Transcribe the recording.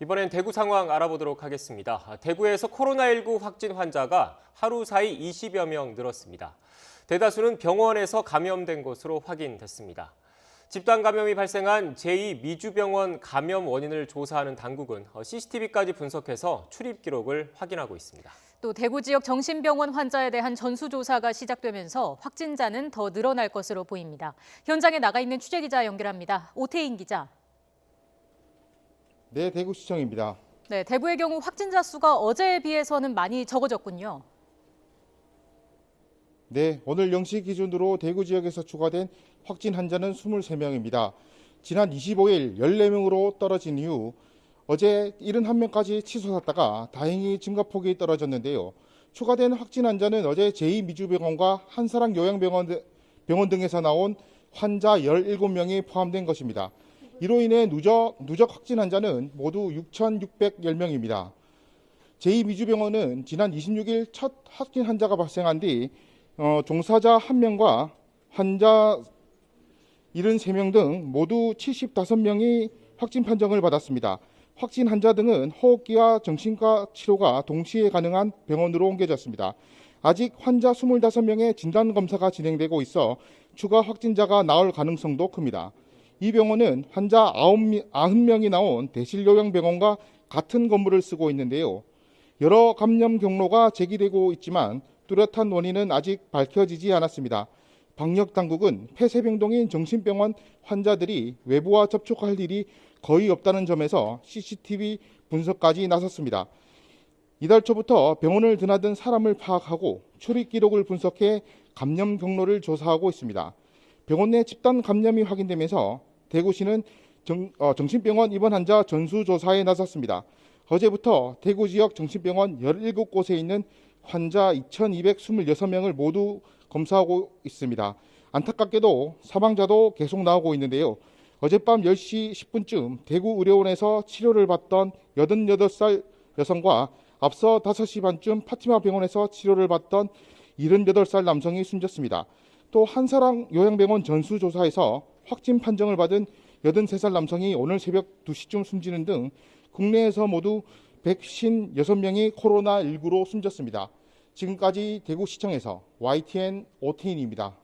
이번엔 대구 상황 알아보도록 하겠습니다. 대구에서 코로나19 확진 환자가 하루 사이 20여 명 늘었습니다. 대다수는 병원에서 감염된 것으로 확인됐습니다. 집단 감염이 발생한 제2미주병원 감염 원인을 조사하는 당국은 CCTV까지 분석해서 출입 기록을 확인하고 있습니다. 또 대구 지역 정신병원 환자에 대한 전수조사가 시작되면서 확진자는 더 늘어날 것으로 보입니다. 현장에 나가 있는 취재기자 연결합니다. 오태인 기자. 네, 대구시청입니다. 네, 대구의 경우 확진자 수가 어제에 비해서는 많이 적어졌군요. 네, 오늘 0시 기준으로 대구 지역에서 추가된 확진 환자는 23명입니다. 지난 25일 14명으로 떨어진 이후 어제 71명까지 치솟았다가 다행히 증가폭이 떨어졌는데요. 추가된 확진 환자는 어제 제2미주병원과 한사랑 요양병원 등에서 나온 환자 17명이 포함된 것입니다. 이로 인해 누적 확진 환자는 모두 6,610명입니다. 제2미주병원은 지난 26일 첫 확진 환자가 발생한 뒤 종사자 1명과 환자 73명 등 모두 75명이 확진 판정을 받았습니다. 확진 환자 등은 호흡기와 정신과 치료가 동시에 가능한 병원으로 옮겨졌습니다. 아직 환자 25명의 진단검사가 진행되고 있어 추가 확진자가 나올 가능성도 큽니다. 이 병원은 환자 90명이 나온 대실요양병원과 같은 건물을 쓰고 있는데요. 여러 감염 경로가 제기되고 있지만 뚜렷한 원인은 아직 밝혀지지 않았습니다. 방역당국은 폐쇄병동인 정신병원 환자들이 외부와 접촉할 일이 거의 없다는 점에서 CCTV 분석까지 나섰습니다. 이달 초부터 병원을 드나든 사람을 파악하고 출입 기록을 분석해 감염 경로를 조사하고 있습니다. 병원 내 집단 감염이 확인되면서 대구시는 정신병원 입원 환자 전수조사에 나섰습니다. 어제부터 대구 지역 정신병원 17곳에 있는 환자 2,226명을 모두 검사하고 있습니다. 안타깝게도 사망자도 계속 나오고 있는데요. 어젯밤 10시 10분쯤 대구 의료원에서 치료를 받던 88살 여성과 앞서 5시 반쯤 파티마 병원에서 치료를 받던 78살 남성이 숨졌습니다. 또 한사랑 요양병원 전수조사에서 확진 판정을 받은 83살 남성이 오늘 새벽 2시쯤 숨지는 등 국내에서 모두 156명이 코로나19로 숨졌습니다. 지금까지 대구시청에서 YTN 오태인입니다.